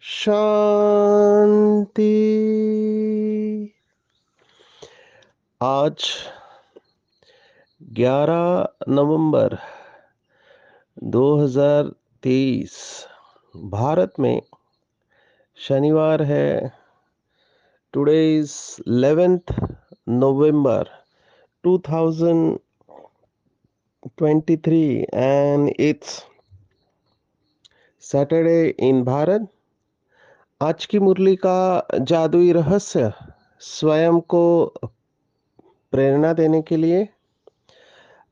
शांति। आज 11 नवंबर 2023 भारत में शनिवार है। Today is 11th November 2023 and it's Saturday in Bharat. आज की मुरली का जादुई रहस्य स्वयं को प्रेरणा देने के लिए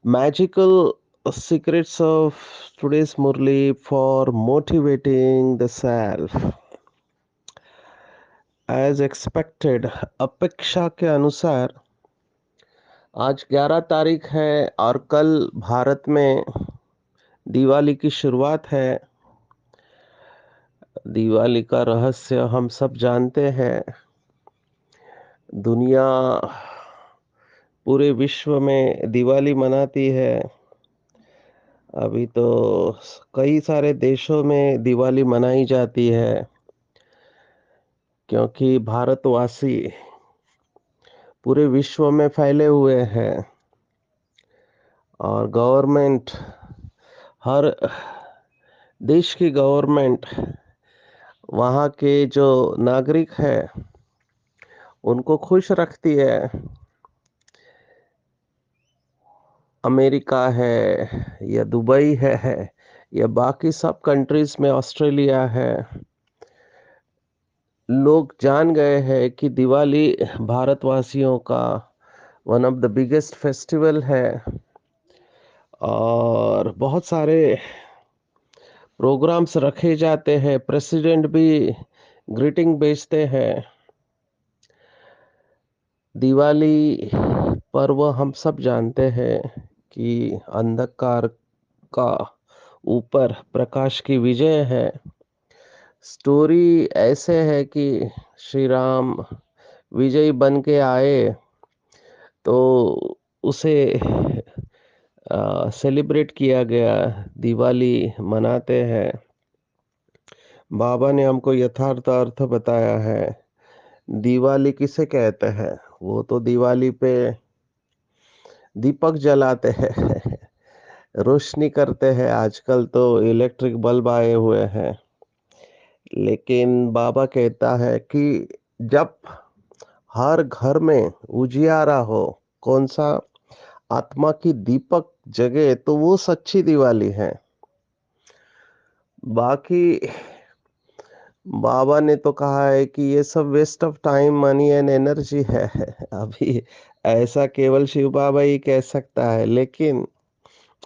magical secrets of today's Murli for motivating the self. As expected, अपेक्षा के अनुसार आज 11 तारीख है और कल भारत में दिवाली की शुरुआत है। दिवाली का रहस्य हम सब जानते हैं। दुनिया पूरे विश्व में दिवाली मनाती है। अभी तो कई सारे देशों में दिवाली मनाई जाती है क्योंकि भारतवासी पूरे विश्व में फैले हुए हैं और गवर्नमेंट, हर देश की गवर्नमेंट वहाँ के जो नागरिक है उनको खुश रखती है। अमेरिका है या दुबई है या बाकी सब कंट्रीज में, ऑस्ट्रेलिया है, लोग जान गए हैं कि दिवाली भारतवासियों का one of the biggest festival है और बहुत सारे प्रोग्राम्स रखे जाते हैं। प्रेसिडेंट भी ग्रीटिंग भेजते हैं। दिवाली पर्व हम सब जानते हैं कि अंधकार का ऊपर प्रकाश की विजय है। स्टोरी ऐसे है कि श्री राम विजयी बन के आए तो उसे सेलिब्रेट किया गया, दिवाली मनाते हैं। बाबा ने हमको यथार्थ अर्थ बताया है। दिवाली किसे कहते हैं? वो तो दिवाली पे दीपक जलाते हैं रोशनी करते हैं। आजकल तो इलेक्ट्रिक बल्ब आए हुए हैं, लेकिन बाबा कहता है कि जब हर घर में उजियारा हो, कौन सा आत्मा की दीपक जगे, तो वो सच्ची दिवाली है। बाकी बाबा ने तो कहा है कि ये सब waste of time, money and energy है अभी ऐसा केवल शिव बाबा ही कह सकता है, लेकिन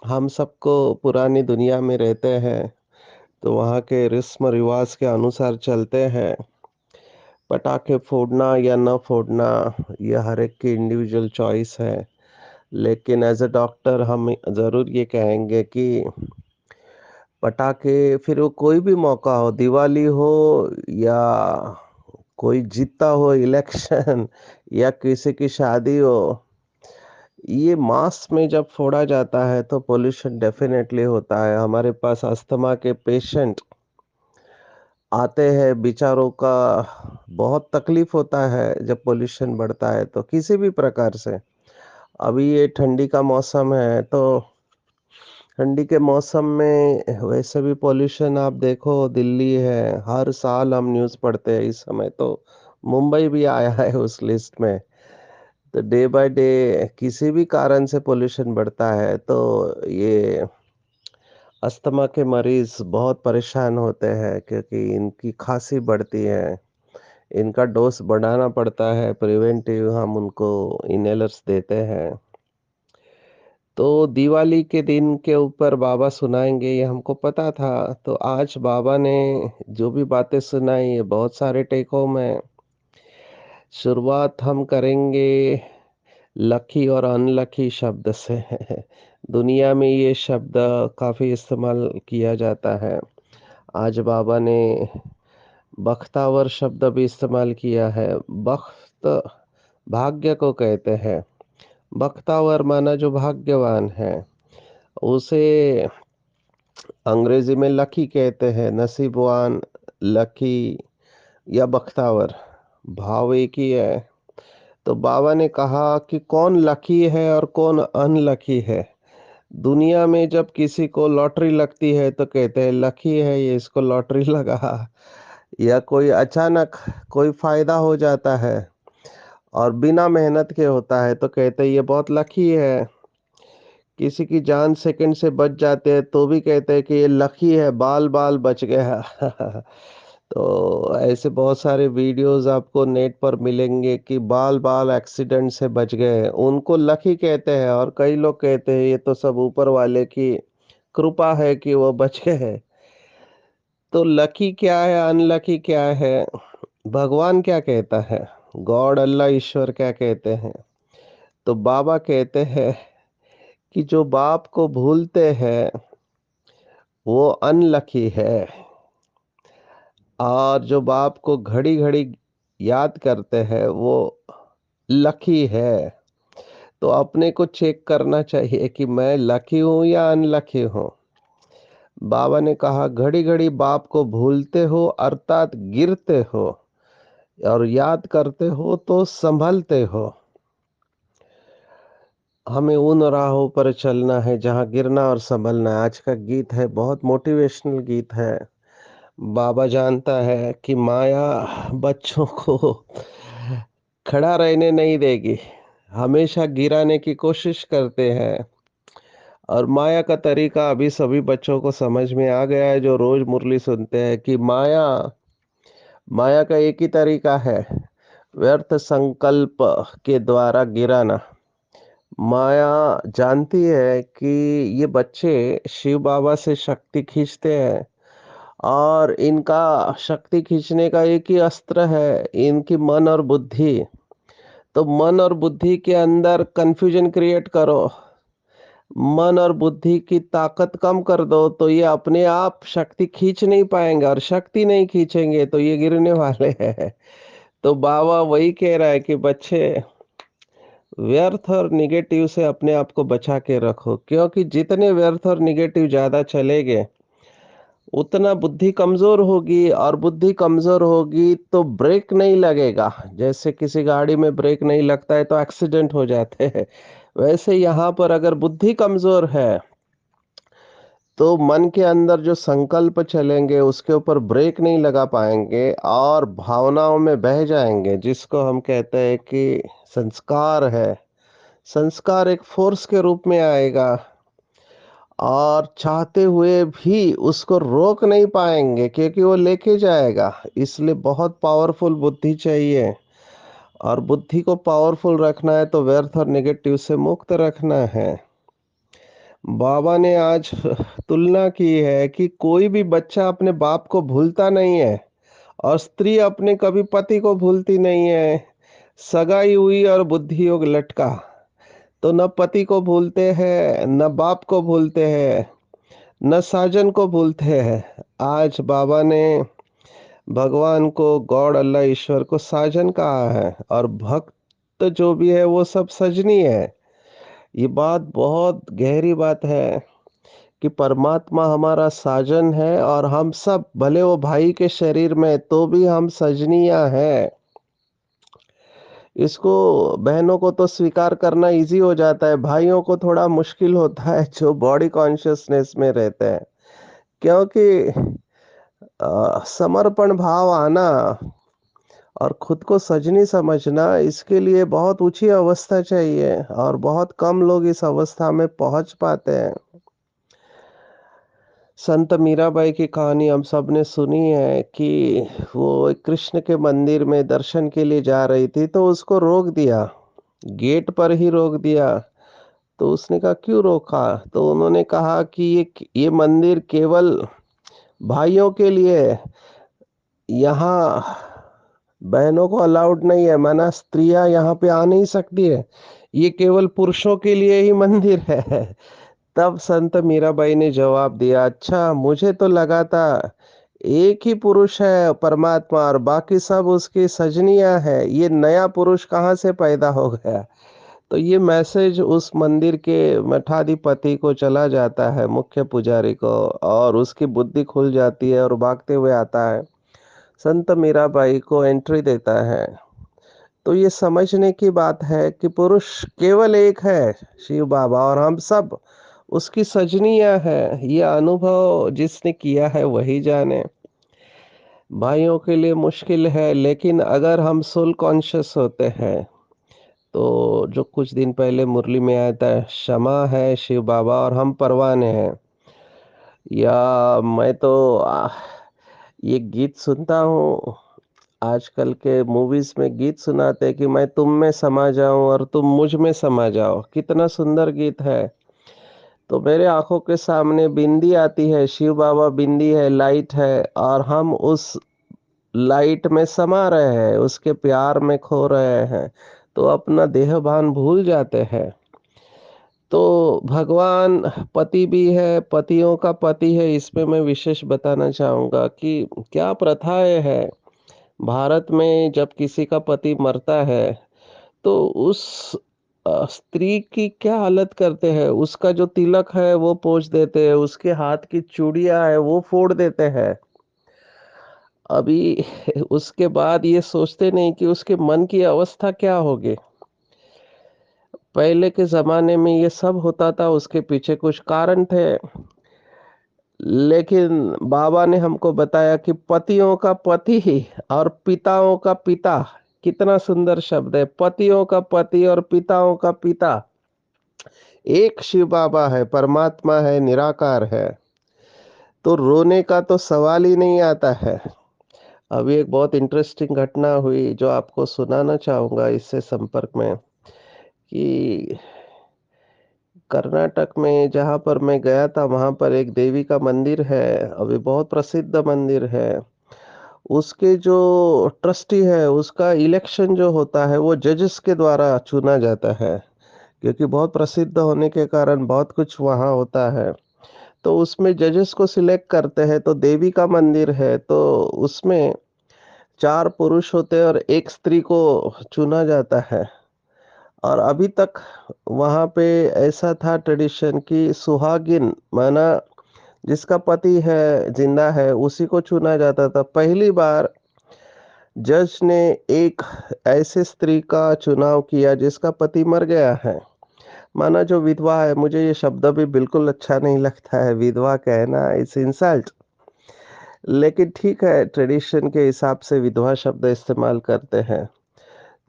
हम सबको पुरानी दुनिया में रहते हैं तो वहाँ के रस्म रिवाज के अनुसार चलते हैं। पटाखे फोड़ना या न फोड़ना ये हर एक की इंडिविजुअल चॉइस है, लेकिन एज अ डॉक्टर हम ज़रूर ये कहेंगे कि पटाखे, फिर वो कोई भी मौका हो, दिवाली हो या कोई जीता हो इलेक्शन या किसी की शादी हो, ये मास में जब फोड़ा जाता है तो पोल्यूशन डेफिनेटली होता है। हमारे पास अस्थमा के पेशेंट आते हैं, बेचारों का बहुत तकलीफ होता है जब पोल्यूशन बढ़ता है तो किसी भी प्रकार से। अभी ये ठंडी का मौसम है तो ठंडी के मौसम में वैसे भी पोल्यूशन आप देखो, दिल्ली है, हर साल हम न्यूज़ पढ़ते हैं। इस समय तो मुंबई भी आया है उस लिस्ट में। तो डे बाय डे किसी भी कारण से पोल्यूशन बढ़ता है तो ये अस्थमा के मरीज बहुत परेशान होते हैं क्योंकि इनकी खांसी बढ़ती है। इनका डोज बढ़ाना पड़ता है, प्रिवेंटिव हम उनको इनहेलर्स देते हैं। तो दिवाली के दिन के ऊपर बाबा सुनाएंगे ये हमको पता था। तो आज बाबा ने जो भी बातें सुनाई ये बहुत सारे टेक होम है। शुरुआत हम करेंगे लकी और अनलकी शब्द से। दुनिया में ये शब्द काफ़ी इस्तेमाल किया जाता है। आज बाबा ने बख्तावर शब्द भी इस्तेमाल किया है। बख्त भाग्य को कहते हैं। बख्तावर माना जो भाग्यवान है, उसे अंग्रेजी में लकी कहते हैं। नसीबवान, लकी या बख्तावर, भाव एक ही है। तो बाबा ने कहा कि कौन लकी है और कौन अनलकी है। दुनिया में जब किसी को लॉटरी लगती है तो कहते हैं लकी है ये, इसको लॉटरी लगा। या कोई अचानक कोई फायदा हो जाता है और बिना मेहनत के होता है तो कहते हैं ये बहुत लकी है। किसी की जान सेकंड से बच जाते हैं तो भी कहते हैं कि ये लकी है, बाल बाल बच गया। तो ऐसे बहुत सारे वीडियोस आपको नेट पर मिलेंगे कि बाल बाल एक्सीडेंट से बच गए, उनको लकी कहते हैं। और कई लोग कहते हैं ये तो सब ऊपर वाले की कृपा है कि वो बच गए। तो लकी क्या है, अनलकी क्या है, भगवान क्या कहता है, गॉड अल्लाह ईश्वर क्या कहते हैं? तो बाबा कहते हैं कि जो बाप को भूलते हैं वो अनलकी है, और जो बाप को घड़ी-घड़ी याद करते हैं वो लकी है। तो अपने को चेक करना चाहिए कि मैं लकी हूँ या अनलकी हूँ। बाबा ने कहा घड़ी-घड़ी बाप को भूलते हो अर्थात गिरते हो, और याद करते हो तो संभलते हो। हमें उन राहों पर चलना है जहाँ गिरना और संभलना है। आज का गीत है, बहुत मोटिवेशनल गीत है। बाबा जानता है कि माया बच्चों को खड़ा रहने नहीं देगी, हमेशा गिराने की कोशिश करते हैं। और माया का तरीका अभी सभी बच्चों को समझ में आ गया है जो रोज मुरली सुनते हैं कि माया माया का एक ही तरीका है, व्यर्थ संकल्प के द्वारा गिराना। माया जानती है कि ये बच्चे शिव बाबा से शक्ति खींचते हैं, और इनका शक्ति खींचने का एक ही अस्त्र है, इनकी मन और बुद्धि। तो मन और बुद्धि के अंदर कन्फ्यूजन क्रिएट करो, मन और बुद्धि की ताकत कम कर दो, तो ये अपने आप शक्ति खींच नहीं पाएंगे, और शक्ति नहीं खींचेंगे तो ये गिरने वाले हैं। तो बाबा वही कह रहा है कि बच्चे, व्यर्थ और निगेटिव से अपने आप को बचा के रखो, क्योंकि जितने व्यर्थ और निगेटिव ज्यादा चलेंगे उतना बुद्धि कमजोर होगी, और बुद्धि कमजोर होगी तो ब्रेक नहीं लगेगा। जैसे किसी गाड़ी में ब्रेक नहीं लगता है तो एक्सीडेंट हो जाते हैं, वैसे यहाँ पर अगर बुद्धि कमजोर है तो मन के अंदर जो संकल्प चलेंगे उसके ऊपर ब्रेक नहीं लगा पाएंगे और भावनाओं में बह जाएंगे, जिसको हम कहते हैं कि संस्कार है। संस्कार एक फोर्स के रूप में आएगा, और चाहते हुए भी उसको रोक नहीं पाएंगे क्योंकि वो लेके जाएगा। इसलिए बहुत पावरफुल बुद्धि चाहिए, और बुद्धि को पावरफुल रखना है तो व्यर्थ और नेगेटिव से मुक्त रखना है। बाबा ने आज तुलना की है कि कोई भी बच्चा अपने बाप को भूलता नहीं है, और स्त्री अपने कभी पति को भूलती नहीं है। सगाई हुई और बुद्धि योग लटका, तो न पति को भूलते हैं, न बाप को भूलते हैं, न साजन को भूलते हैं। आज बाबा ने भगवान को, गॉड अल्लाह ईश्वर को साजन कहा है, और भक्त जो भी है वो सब सजनी है। ये बात बहुत गहरी बात है कि परमात्मा हमारा साजन है, और हम सब भले वो भाई के शरीर में तो भी हम सजनियां हैं। इसको बहनों को तो स्वीकार करना इजी हो जाता है, भाइयों को थोड़ा मुश्किल होता है जो बॉडी कॉन्शियसनेस में रहते हैं। क्योंकि समर्पण भाव आना और खुद को सजनी समझना, इसके लिए बहुत ऊंची अवस्था चाहिए, और बहुत कम लोग इस अवस्था में पहुंच पाते हैं। संत मीराबाई की कहानी हम सब ने सुनी है कि वो एक कृष्ण के मंदिर में दर्शन के लिए जा रही थी तो उसको रोक दिया, गेट पर ही रोक दिया। तो उसने कहा क्यों रोका? तो उन्होंने कहा कि ये मंदिर केवल भाइयों के लिए है, यहाँ बहनों को अलाउड नहीं है, माना स्त्रियाँ यहाँ पे आ नहीं सकती है। ये केवल पुरुषों के लिए ही मंदिर है। तब संत मीराबाई ने जवाब दिया, अच्छा मुझे तो लगा था एक ही पुरुष है परमात्मा और बाकी सब उसकी सजनियाँ हैं। ये नया पुरुष कहाँ से पैदा हो गया? तो ये मैसेज उस मंदिर के मठाधिपति को चला जाता है, मुख्य पुजारी को, और उसकी बुद्धि खुल जाती है और भागते हुए आता है। संत मीराबाई को एंट्री देता है। तो ये समझने की बात है कि पुरुष केवल एक है, शिव बाबा, और हम सब उसकी सजनियाँ हैं। ये अनुभव जिसने किया है वही जाने। भाइयों के लिए मुश्किल है, लेकिन अगर हम सोल कॉन्शियस होते हैं, तो जो कुछ दिन पहले मुरली में आया था, क्षमा है शिव बाबा और हम परवाने हैं। या मैं तो ये गीत सुनता हूँ, आजकल के मूवीज़ में गीत सुनाते हैं कि मैं तुम में समा जाऊँ और तुम मुझ में समा जाओ। कितना सुंदर गीत है। तो मेरे आँखों के सामने बिंदी आती है, शिव बाबा बिंदी है, लाइट है, और हम उस लाइट में समा रहे हैं, उसके प्यार में खो रहे हैं, तो अपना देह-भान भूल जाते हैं। तो भगवान पति भी है, पतियों का पति है, इसमें मैं विशेष बताना चाहूँगा कि क्या प्रथाएँ हैं। भारत में जब किसी का पति मरता है, तो उस स्त्री की क्या हालत करते हैं, उसका जो तिलक है वो पोंछ देते हैं, उसके हाथ की चूड़ियाँ हैं वो फोड़ देते हैं। अभी उसके बाद ये सोचते नहीं कि उसके मन की अवस्था क्या होगी। पहले के ज़माने में ये सब होता था, उसके पीछे कुछ कारण थे। लेकिन बाबा ने हमको बताया कि पतियों का पति ही और पिताओं का पिता, कितना सुंदर शब्द है, पतियों का पति और पिताओं का पिता एक शिव बाबा है, परमात्मा है, निराकार है। तो रोने का तो सवाल ही नहीं आता है। अभी एक बहुत इंटरेस्टिंग घटना हुई जो आपको सुनाना चाहूँगा इससे संपर्क में, कि कर्नाटक में जहाँ पर मैं गया था वहाँ पर एक देवी का मंदिर है, अभी बहुत प्रसिद्ध मंदिर है। उसके जो ट्रस्टी है, उसका इलेक्शन जो होता है वो जजेस के द्वारा चुना जाता है, क्योंकि बहुत प्रसिद्ध होने के कारण बहुत कुछ वहाँ होता है। तो उसमें जजेस को सिलेक्ट करते हैं, तो देवी का मंदिर है, तो उसमें 4 पुरुष होते हैं और 1 स्त्री को चुना जाता है। और अभी तक वहाँ पे ऐसा था ट्रेडिशन कि सुहागिन माना जिसका पति है, जिंदा है, उसी को चुना जाता था। पहली बार जज ने एक ऐसे स्त्री का चुनाव किया जिसका पति मर गया है। माना जो विधवा है, मुझे ये शब्द भी बिल्कुल अच्छा नहीं लगता है, विधवा कहना इट्स इंसल्ट। लेकिन ठीक है, ट्रेडिशन के हिसाब से विधवा शब्द इस्तेमाल करते हैं।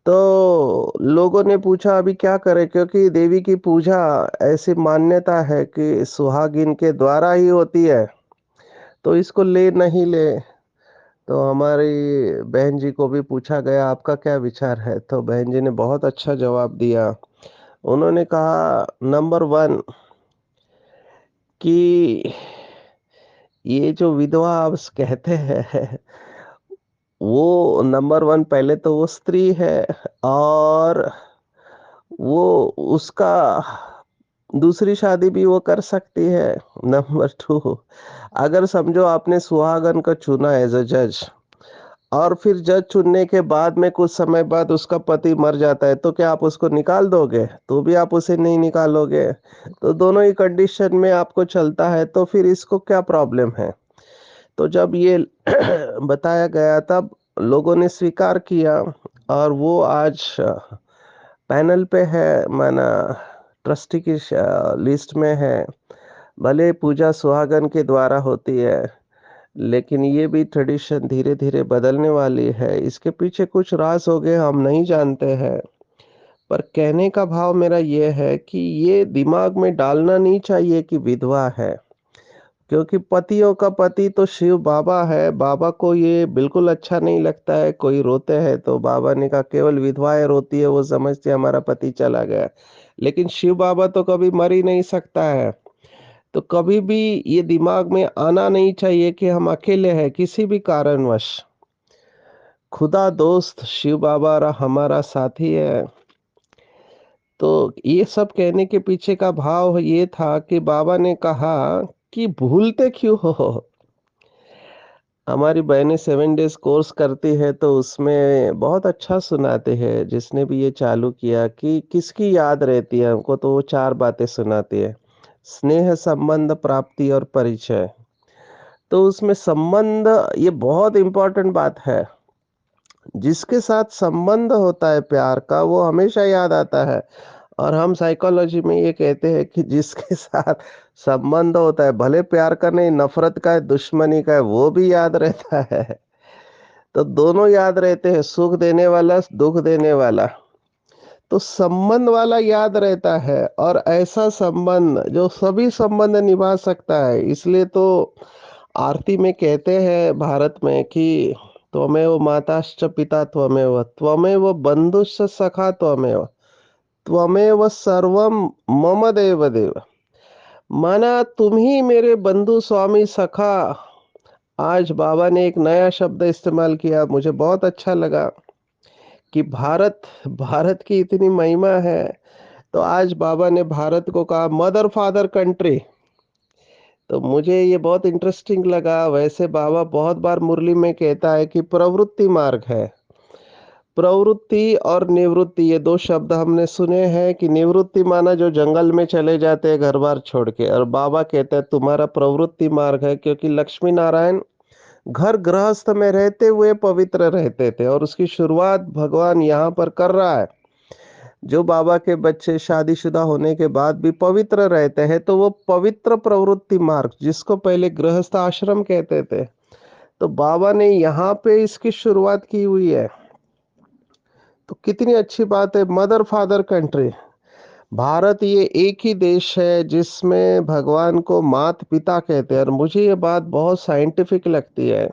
तो लोगों ने पूछा अभी क्या करें, क्योंकि देवी की पूजा ऐसी मान्यता है कि सुहागिन के द्वारा ही होती है, तो इसको ले नहीं ले। तो हमारी बहन जी को भी पूछा गया आपका क्या विचार है, तो बहन जी ने बहुत अच्छा जवाब दिया। उन्होंने कहा नंबर 1 कि ये जो विधवा आप कहते हैं, वो नंबर 1 पहले तो वो स्त्री है, और वो उसका दूसरी शादी भी वो कर सकती है। नंबर 2, अगर समझो आपने सुहागन को चुना एज़ अ जज, और फिर जज चुनने के बाद में कुछ समय बाद उसका पति मर जाता है, तो क्या आप उसको निकाल दोगे? तो भी आप उसे नहीं निकालोगे। तो दोनों ही कंडीशन में आपको चलता है, तो फिर इसको क्या प्रॉब्लम है? तो जब ये बताया गया तब लोगों ने स्वीकार किया, और वो आज पैनल पे है, माना ट्रस्टी की लिस्ट में है। भले पूजा सुहागन के द्वारा होती है, लेकिन ये भी ट्रेडिशन धीरे-धीरे बदलने वाली है। इसके पीछे कुछ राज़ होंगे हम नहीं जानते हैं। पर कहने का भाव मेरा ये है कि ये दिमाग में डालना नहीं चाहिए कि विधवा है। क्योंकि पतियों का पति तो शिव बाबा है, बाबा को ये बिल्कुल अच्छा नहीं लगता है, कोई रोते हैं तो बाबा ने कहा केवल विधवाएँ रोती है, वो समझती है हमारा पति चला गया। लेकिन शिव बाबा तो कभी मर ही नहीं सकता है, तो कभी भी ये दिमाग में आना नहीं चाहिए कि हम अकेले हैं किसी भी कारणवश। खुदा दोस्त शिव बाबा हमारा साथी है। तो ये सब कहने के पीछे का भाव ये था कि बाबा ने कहा कि भूलते क्यों हो? हमारी बहनें 7 डेज़ कोर्स करती है तो उसमें बहुत अच्छा सुनाते हैं। जिसने भी ये चालू किया कि किसकी याद रहती है हमको, तो वो 4 बातें सुनाती है। स्नेह, संबंध, प्राप्ति और परिचय। तो उसमें संबंध ये बहुत इम्पोर्टेंट बात है। जिसके साथ संबंध होता है प्यार का, वो हमेशा याद आता है। और हम साइकोलॉजी में ये कहते हैं कि जिसके साथ संबंध होता है, भले प्यार का नहीं, नफ़रत का है, दुश्मनी का है, वो भी याद रहता है। तो दोनों याद रहते हैं, सुख देने वाला, दुःख देने वाला। तो संबंध वाला याद रहता है, और ऐसा संबंध जो सभी संबंध निभा सकता है। इसलिए तो आरती में कहते हैं भारत में कि त्वमेव माताश्च पिता त्वमेव, त्वमेव बन्धुश्च सखा त्वमेव, त्वमेव सर्वं मम देव देव। माना तुम ही मेरे बंधु, स्वामी, सखा। आज बाबा ने एक नया शब्द इस्तेमाल किया, मुझे बहुत अच्छा लगा कि भारत भारत की इतनी महिमा है। तो आज बाबा ने भारत को कहा मदर फादर कंट्री। तो मुझे ये बहुत इंटरेस्टिंग लगा। वैसे बाबा बहुत बार मुरली में कहता है कि प्रवृत्ति मार्ग है। प्रवृत्ति और निवृत्ति, ये 2 शब्द हमने सुने हैं कि निवृत्ति माना जो जंगल में चले जाते हैं घर-बार छोड़ के, और बाबा कहते हैं तुम्हारा प्रवृत्ति मार्ग है, क्योंकि लक्ष्मी नारायण घर गृहस्थ में रहते हुए पवित्र रहते थे, और उसकी शुरुआत भगवान यहाँ पर कर रहा है। जो बाबा के बच्चे शादीशुदा होने के बाद भी पवित्र रहते हैं, तो वो पवित्र प्रवृत्ति मार्ग, जिसको पहले गृहस्थ आश्रम कहते थे, तो बाबा ने यहाँ पे इसकी शुरुआत की हुई है। तो कितनी अच्छी बात है, मदर फादर कंट्री। भारत ये एक ही देश है जिसमें भगवान को मात पिता कहते हैं, और मुझे ये बात बहुत साइंटिफिक लगती है।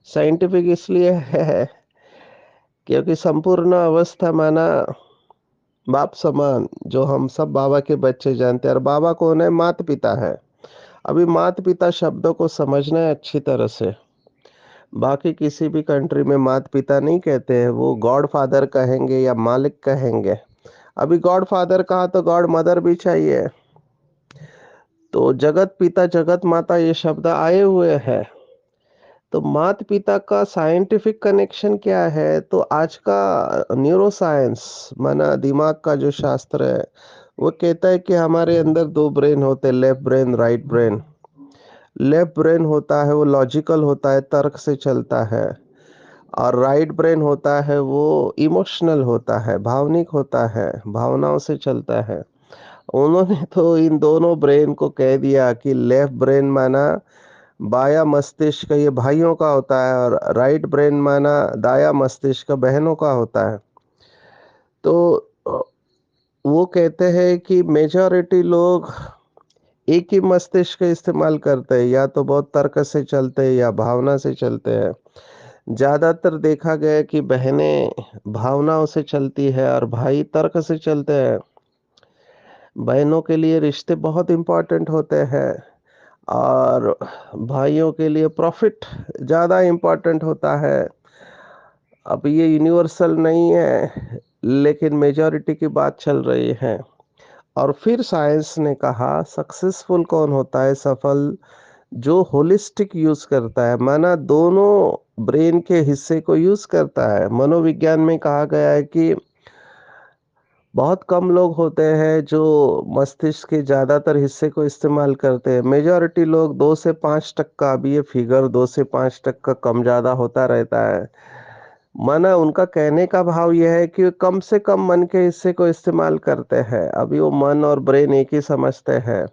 साइंटिफिक इसलिए है क्योंकि संपूर्ण अवस्था माना बाप समान, जो हम सब बाबा के बच्चे जानते हैं। और बाबा कौन है? मात पिता है। अभी मात पिता शब्दों को समझना है अच्छी तरह से। बाकी किसी भी कंट्री में मात पिता नहीं कहते हैं, वो गॉड फादर कहेंगे या मालिक कहेंगे। अभी गॉड फादर कहा तो गॉड मदर भी चाहिए। तो जगत पिता जगत माता ये शब्द आए हुए हैं। तो मात पिता का साइंटिफिक कनेक्शन क्या है? तो आज का न्यूरो साइंस माना दिमाग का जो शास्त्र है, वो कहता है कि हमारे अंदर 2 ब्रेन होते हैं, left brain, right brain. Left brain होता है वो लॉजिकल होता है, तर्क से चलता है। और राइट ब्रेन होता है वो इमोशनल होता है, भावनिक होता है, भावनाओं से चलता है। उन्होंने तो इन दोनों ब्रेन को कह दिया कि लेफ्ट ब्रेन माना बायां मस्तिष्क ये भाइयों का होता है, और राइट ब्रेन माना दायां मस्तिष्क बहनों का होता है। तो वो कहते हैं कि मेजॉरिटी लोग एक ही मस्तिष्क इस्तेमाल करते हैं, या तो बहुत तर्क से चलते हैं या भावना से चलते हैं। ज़्यादातर देखा गया है कि बहनें भावनाओं से चलती है और भाई तर्क से चलते हैं। बहनों के लिए रिश्ते बहुत इम्पोर्टेंट होते हैं, और भाइयों के लिए प्रॉफिट ज़्यादा इम्पोर्टेंट होता है। अब ये यूनिवर्सल नहीं है, लेकिन मेजॉरिटी की बात चल रही है। और फिर साइंस ने कहा सक्सेसफुल कौन होता है, सफल? जो होलिस्टिक यूज़ करता है, माना दोनों ब्रेन के हिस्से को यूज़ करता है। मनोविज्ञान में कहा गया है कि बहुत कम लोग होते हैं जो मस्तिष्क के ज़्यादातर हिस्से को इस्तेमाल करते हैं। मेजॉरिटी लोग 2 से 5% अभी ये फिगर 2 से 5% कम ज़्यादा होता रहता है। माना उनका कहने का भाव ये है कि कम से कम मन के हिस्से को इस्तेमाल करते हैं। अभी वो मन और ब्रेन एक ही समझते हैं।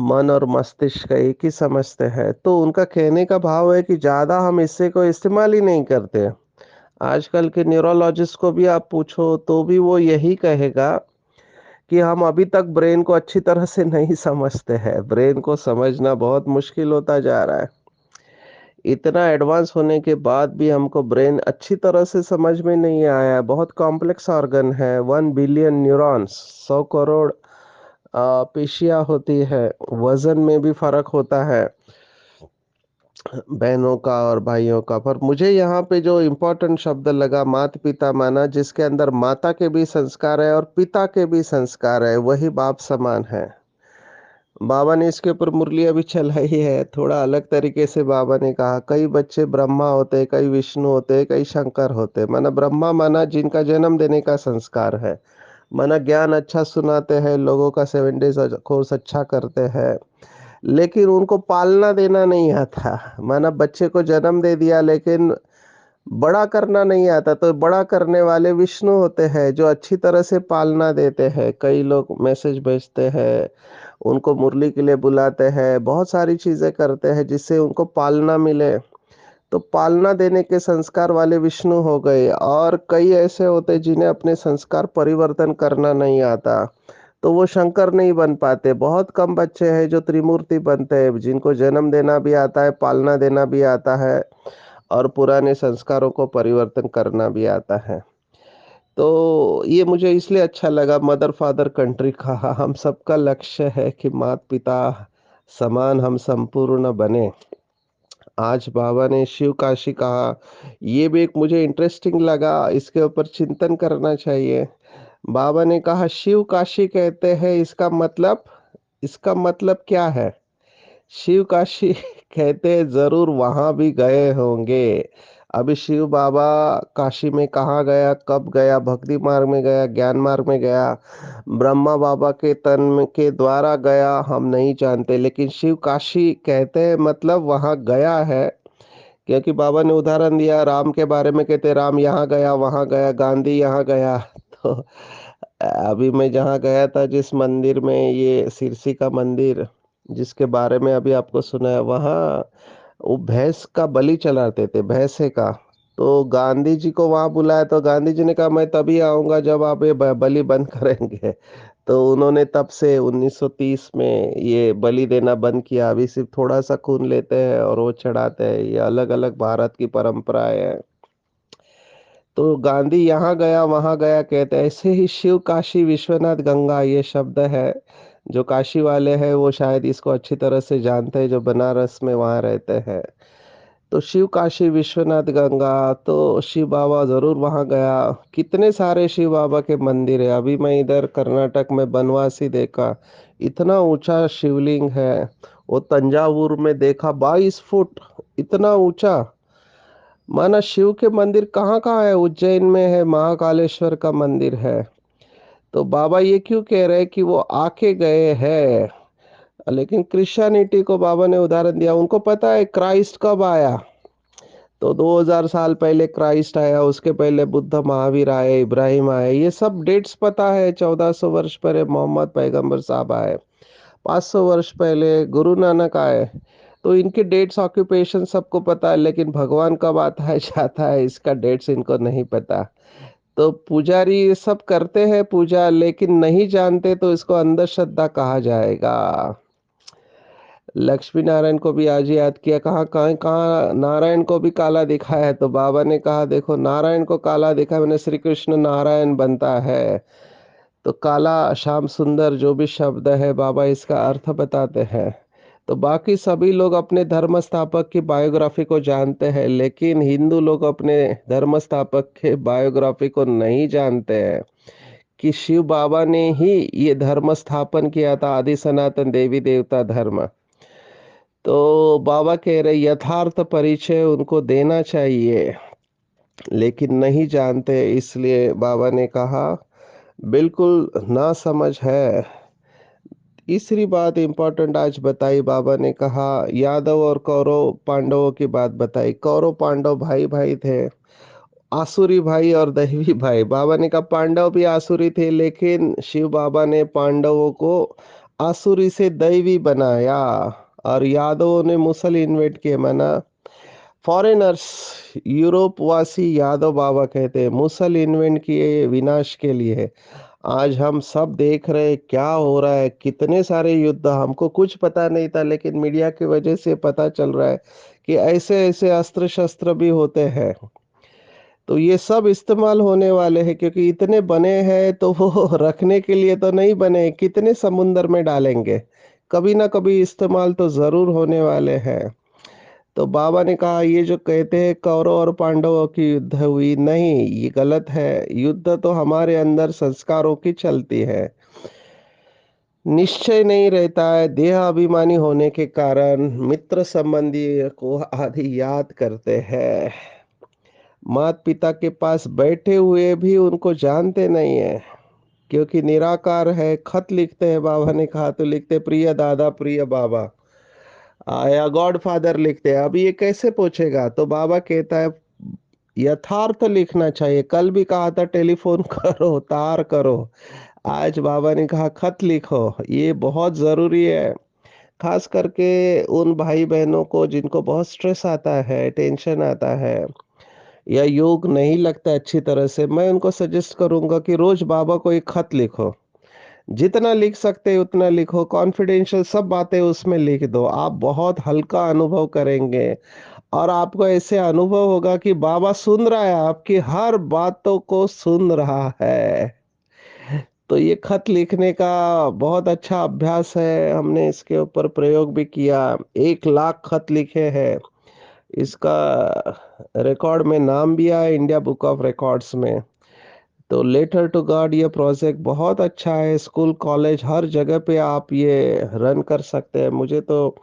मन और मस्तिष्क एक ही समझते हैं। तो उनका कहने का भाव है कि ज़्यादा हम हिस्से को इस्तेमाल ही नहीं करते। आजकल के न्यूरोलॉजिस्ट को भी आप पूछो तो भी वो यही कहेगा कि हम अभी तक ब्रेन को अच्छी तरह से नहीं समझते हैं। ब्रेन को समझना बहुत मुश्किल होता जा रहा है। इतना एडवांस होने के बाद भी हमको ब्रेन अच्छी तरह से समझ में नहीं आया है। बहुत कॉम्प्लेक्स ऑर्गन है, 1 बिलियन न्यूरॉन्स, 100 करोड़ पेशियाँ होती है, वज़न में भी फ़र्क होता है। बहनों का और भाइयों का। पर मुझे यहाँ पे जो इम्पोर्टेंट शब्द लगा माता-पिता माना, जिसके अंदर माता के भी संस्कार है और पिता के भी संस्कार है, वही बाप समान है। बाबा ने इसके ऊपर मुरली अभी चलाई है, थोड़ा अलग तरीके से बाबा ने कहा, कई बच्चे ब्रह्मा होते हैं, कई विष्णु होते हैं, कई शंकर होते हैं। माना ब्रह्मा माना जिनका जन्म देने का संस्कार है। माना ज्ञान अच्छा सुनाते हैं, लोगों का 7 डेज़ कोर्स अच्छा करते हैं, लेकिन उनको पालना देना नहीं आता। माना बच्चे को जन्म दे दिया लेकिन बड़ा करना नहीं आता, तो बड़ा करने वाले विष्णु होते हैं जो अच्छी तरह से पालना देते हैं। कई लोग मैसेज भेजते हैं, उनको मुरली के लिए बुलाते हैं, बहुत सारी चीज़ें करते हैं जिससे उनको पालना मिले। तो पालना देने के संस्कार वाले विष्णु हो गए, और कई ऐसे होते हैं जिन्हें अपने संस्कार परिवर्तन करना नहीं आता, तो वो शंकर नहीं बन पाते। बहुत कम बच्चे हैं जो त्रिमूर्ति बनते हैं, जिनको जन्म देना भी आता है, पालना देना भी आता है और पुराने संस्कारों को परिवर्तन करना भी आता है। तो ये मुझे इसलिए अच्छा लगा मदर फादर कंट्री कहा। हम सबका लक्ष्य है कि माता-पिता समान हम संपूर्ण बने। आज बाबा ने शिव काशी कहा, ये भी एक मुझे इंटरेस्टिंग लगा, इसके ऊपर चिंतन करना चाहिए। बाबा ने कहा शिव काशी कहते हैं, इसका मतलब क्या है? शिव काशी कहते हैं, ज़रूर वहाँ भी गए होंगे। अभी शिव बाबा काशी में कहाँ गया, कब गया, भक्ति मार्ग में गया, ज्ञान मार्ग में गया, ब्रह्मा बाबा के तन में के द्वारा गया, हम नहीं जानते, लेकिन शिव काशी कहते हैं मतलब वहाँ गया है। क्योंकि बाबा ने उदाहरण दिया राम के बारे में, कहते राम यहाँ गया, वहाँ गया, गांधी यहाँ गया। तो अभी मैं जहाँ गया था जिस मंदिर में, ये सिरसी का मंदिर जिसके बारे में अभी आपको सुनाया, वहाँ वो भैंस का बलि चढ़ाते थे, भैंसे का। तो गांधी जी को वहाँ बुलाया तो गांधी जी ने कहा मैं तभी आऊँगा जब आप ये बलि बंद करेंगे। तो उन्होंने तब से 1930 में ये बलि देना बंद किया। अभी सिर्फ़ थोड़ा-सा खून लेते हैं और वो चढ़ाते हैं। ये अलग-अलग भारत की परंपराएँ हैं। तो गांधी यहाँ गया, वहाँ गया कहते हैं, ऐसे ही शिव, काशी, विश्वनाथ, गंगा ये शब्द है। जो काशी वाले हैं वो शायद इसको अच्छी तरह से जानते हैं, जो बनारस में वहाँ रहते हैं। तो शिव, काशी, विश्वनाथ, गंगा, तो शिव बाबा ज़रूर वहाँ गया। कितने सारे शिव बाबा के मंदिर हैं। अभी मैं इधर कर्नाटक में बनवासी देखा, इतना ऊँचा शिवलिंग है। वो तंजावुर में देखा 22 फुट, इतना ऊँचा। माना शिव के मंदिर कहाँ-कहाँ है, उज्जैन में है, महाकालेश्वर का मंदिर है। तो बाबा ये क्यों कह रहे हैं कि वो आके गए हैं, लेकिन क्रिश्चियनिटी को बाबा ने उदाहरण दिया, उनको पता है क्राइस्ट कब आया। तो 2000 साल पहले क्राइस्ट आया, उसके पहले बुद्ध महावीर आए, इब्राहिम आए, ये सब डेट्स पता है। 1400 वर्ष पहले मोहम्मद पैगंबर साहब आए, 500 वर्ष पहले गुरु नानक आए। तो इनके डेट्स ऑक्यूपेशन सबको पता है, लेकिन भगवान कब आता है जाता है इसका डेट्स इनको नहीं पता। तो पुजारी ये सब करते हैं पूजा, लेकिन नहीं जानते, तो इसको अंधश्रद्धा कहा जाएगा। लक्ष्मी नारायण को भी आज याद किया, कहाँ कहाँ कहाँ नारायण को भी काला दिखाया है, तो बाबा ने कहा देखो नारायण को काला दिखा मैंने, श्री कृष्ण नारायण बनता है। तो काला श्याम सुंदर जो भी शब्द है बाबा इसका अर्थ बताते हैं। तो बाकी सभी लोग अपने धर्म स्थापक की बायोग्राफी को जानते हैं, लेकिन हिंदू लोग अपने धर्म स्थापक के बायोग्राफी को नहीं जानते हैं कि शिव बाबा ने ही ये धर्म स्थापन किया था, आदि सनातन देवी देवता धर्म। तो बाबा कह रहे यथार्थ परिचय उनको देना चाहिए, लेकिन नहीं जानते, इसलिए बाबा ने कहा बिल्कुल ना समझ है। तीसरी बात इम्पोर्टेंट आज बताई बाबा ने, कहा यादव और कौरव पांडवों की बात बताई। कौरव पांडव भाई भाई थे, आसुरी भाई और दैवी भाई। बाबा ने कहा पांडव भी आसुरी थे, लेकिन शिव बाबा ने पांडवों को आसुरी से दैवी बनाया, और यादवों ने मुसल इन्वेट किए। माना फॉरेनर्स, यूरोप वासी यादव बाबा कहते हैं मुसल इन्वेंट किए विनाश के लिए। आज हम सब देख रहे हैं क्या हो रहा है, कितने सारे युद्ध, हमको कुछ पता नहीं था, लेकिन मीडिया की वजह से पता चल रहा है कि ऐसे ऐसे अस्त्र शस्त्र भी होते हैं। तो ये सब इस्तेमाल होने वाले हैं, क्योंकि इतने बने हैं तो वो रखने के लिए तो नहीं बने, कितने समुंदर में डालेंगे, कभी ना कभी इस्तेमाल तो जरूर होने वाले हैं। तो बाबा ने कहा ये जो कहते हैं कौरव और पांडवों की युद्ध हुई, नहीं ये गलत है। युद्ध तो हमारे अंदर संस्कारों की चलती है। निश्चय नहीं रहता है, देह अभिमानी होने के कारण मित्र संबंधी को आदि याद करते हैं। माता पिता के पास बैठे हुए भी उनको जानते नहीं है, क्योंकि निराकार है। खत लिखते हैं, बाबा ने कहा तो लिखते प्रिय दादा प्रिय बाबा, या गॉड फादर लिखते हैं। अभी ये कैसे पूछेगा? तो बाबा कहता है यथार्थ लिखना चाहिए। कल भी कहा था टेलीफोन करो, तार करो। आज बाबा ने कहा खत लिखो। ये बहुत जरूरी है, खास करके उन भाई बहनों को जिनको बहुत स्ट्रेस आता है, टेंशन आता है, या योग नहीं लगता अच्छी तरह से। मैं उनको सजेस्ट करूंगा कि रोज बाबा को एक खत लिखो। जितना लिख सकते हैं उतना लिखो, कॉन्फिडेंशियल सब बातें उसमें लिख दो। आप बहुत हल्का अनुभव करेंगे, और आपको ऐसे अनुभव होगा कि बाबा सुन रहा है, आपकी हर बातों को सुन रहा है। तो ये खत लिखने का बहुत अच्छा अभ्यास है। हमने इसके ऊपर प्रयोग भी किया। 1 लाख खत लिखे हैं। इसका रिकॉर्ड में नाम भी आया इंडिया बुक ऑफ रिकॉर्ड्स में। तो लेटर टू गॉड ये प्रोजेक्ट बहुत अच्छा है। स्कूल कॉलेज हर जगह पे आप ये रन कर सकते हैं। मुझे तो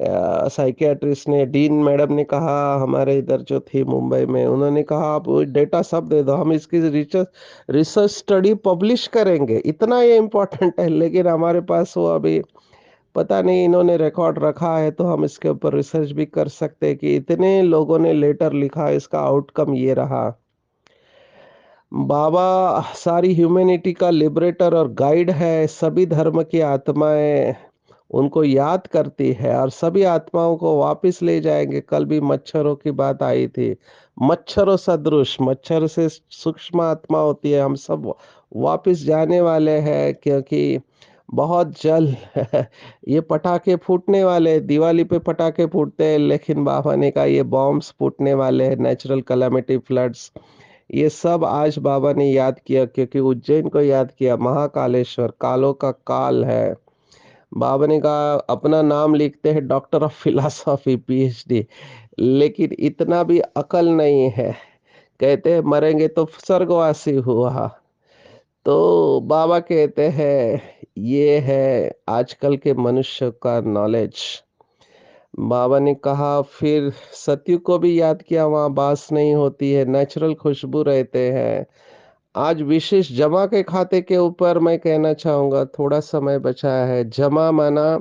साइकियाट्रिस्ट ने, डीन मैडम ने कहा, हमारे इधर जो थी मुंबई में, उन्होंने कहा आप डेटा सब दे दो, हम इसकी रिसर्च रिसर्च स्टडी पब्लिश करेंगे। इतना ये इम्पोर्टेंट है। लेकिन हमारे पास वो अभी पता नहीं, इन्होंने रिकॉर्ड रखा है तो हम इसके ऊपर रिसर्च भी कर सकते हैं कि इतने लोगों ने लेटर लिखा, इसका आउटकम ये रहा। बाबा सारी ह्यूमैनिटी का लिबरेटर और गाइड है। सभी धर्म की आत्माएं उनको याद करती है, और सभी आत्माओं को वापस ले जाएंगे। कल भी मच्छरों की बात आई थी। मच्छरों सदृश, मच्छर से सूक्ष्म आत्मा होती है। हम सब वापस जाने वाले हैं, क्योंकि बहुत जल्द ये पटाखे फूटने वाले हैं। दिवाली पे पटाखे फूटते हैं, लेकिन बाबा ने कहा ये बॉम्ब्स फूटने वाले हैं, नेचुरल कैलामिटी, फ्लड्स। ये सब आज बाबा ने याद किया, क्योंकि उज्जैन को याद किया। महाकालेश्वर कालों का काल है। बाबा ने कहा अपना नाम लिखते हैं डॉक्टर ऑफ फिलॉसफी, पीएचडी, लेकिन इतना भी अकल नहीं है। कहते हैं मरेंगे तो स्वर्गवासी हुआ। तो बाबा कहते हैं ये है आजकल के मनुष्य का नॉलेज। बाबा ने कहा फिर सतयुग को भी याद किया, वहाँ बास नहीं होती है, नेचुरल खुशबू रहते हैं। आज विशेष जमा के खाते के ऊपर मैं कहना चाहूँगा, थोड़ा समय बचा है। जमा माना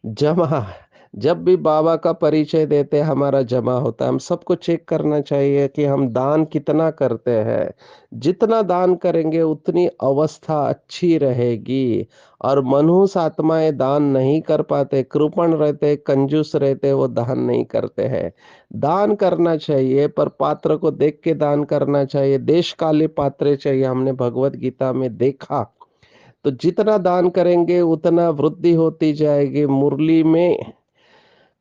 जमा, जब भी बाबा का परिचय देते हैं हमारा जमा होता है। हम सबको चेक करना चाहिए कि हम दान कितना करते हैं। जितना दान करेंगे उतनी अवस्था अच्छी रहेगी। और मनहूस आत्माएं दान नहीं कर पाते, कृपण रहते, कंजूस रहते, वो दान नहीं करते हैं। दान करना चाहिए, पर पात्र को देख के दान करना चाहिए। देश काले पात्रे चाहिए, हमने भगवत गीता में देखा। तो जितना दान करेंगे उतना वृद्धि होती जाएगी। मुरली में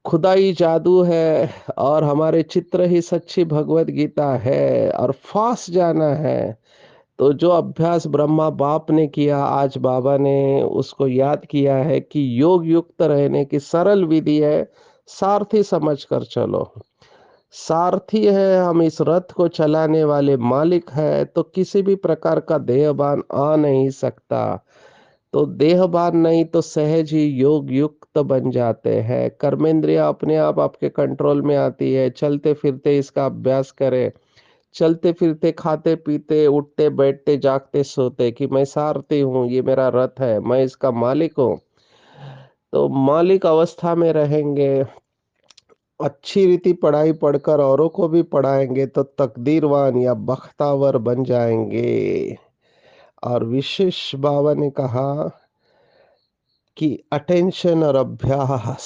खुदाई जादू है, और हमारे चित्र ही सच्ची भगवत गीता है, और फास्ट जाना है। तो जो अभ्यास ब्रह्मा बाप ने किया, आज बाबा ने उसको याद किया है कि योग युक्त रहने की सरल विधि है। सारथी समझ कर चलो। सारथी है, हम इस रथ को चलाने वाले मालिक है। तो किसी भी प्रकार का देहभान आ नहीं सकता। तो देहभान नहीं तो सहज ही योग युक्त बन जाते हैं। कर्मेंद्रिय अपने आप आपके कंट्रोल में आती है। चलते फिरते इसका अभ्यास करें। चलते फिरते, खाते पीते, उठते बैठते, जागते सोते कि मैं सारथी हूँ, ये मेरा रथ है, मैं इसका मालिक हूँ। तो मालिक अवस्था में रहेंगे। अच्छी रीति पढ़ाई पढ़कर औरों को भी पढ़ाएंगे तो तकदीरवान या बख्तावर बन जाएंगे। और विशेष बाबा ने कहा कि अटेंशन और अभ्यास।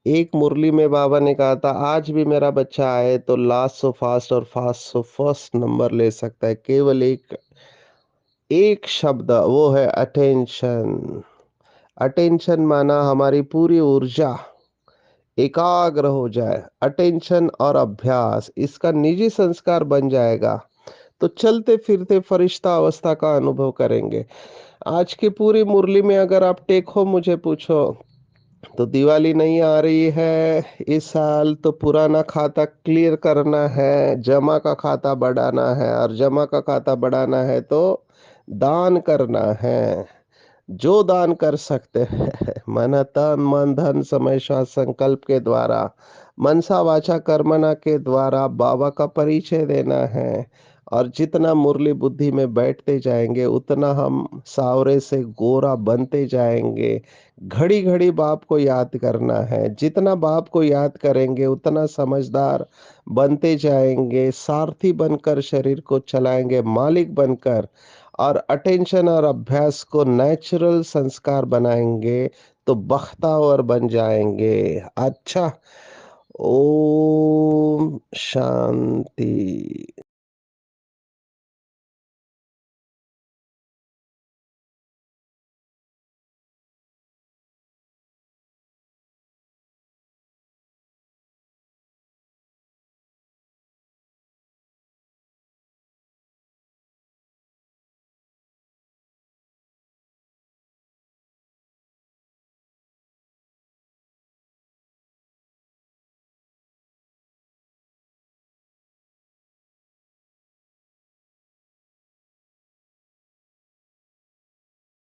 एक मुरली में बाबा ने कहा था आज भी मेरा बच्चा आए तो लास्ट सो फास्ट और फास्ट सो फर्स्ट नंबर ले सकता है। केवल एक एक शब्द, वो है अटेंशन। अटेंशन माना हमारी पूरी ऊर्जा एकाग्र हो जाए। अटेंशन और अभ्यास इसका निजी संस्कार बन जाएगा, तो चलते फिरते फरिश्ता अवस्था का अनुभव करेंगे। आज की पूरी मुरली में अगर आप टेक होम मुझे पूछो तो दिवाली नहीं आ रही है, इस साल तो पुराना खाता क्लियर करना है, जमा का खाता बढ़ाना है और जमा का खाता बढ़ाना है तो दान करना है। जो दान कर सकते हैं मन तन मन धन समय श्वास संकल्प के द्वारा मनसा वाचा कर्मणा के द्वारा बाबा का परिचय देना है। और जितना मुरली बुद्धि में बैठते जाएंगे उतना हम सावरे से गोरा बनते जाएंगे। घड़ी घड़ी बाप को याद करना है, जितना बाप को याद करेंगे उतना समझदार बनते जाएंगे, सारथी बनकर शरीर को चलाएंगे, मालिक बनकर। और अटेंशन और अभ्यास को नेचुरल संस्कार बनाएंगे तो बख्तावर बन जाएंगे। अच्छा, ओम शांति।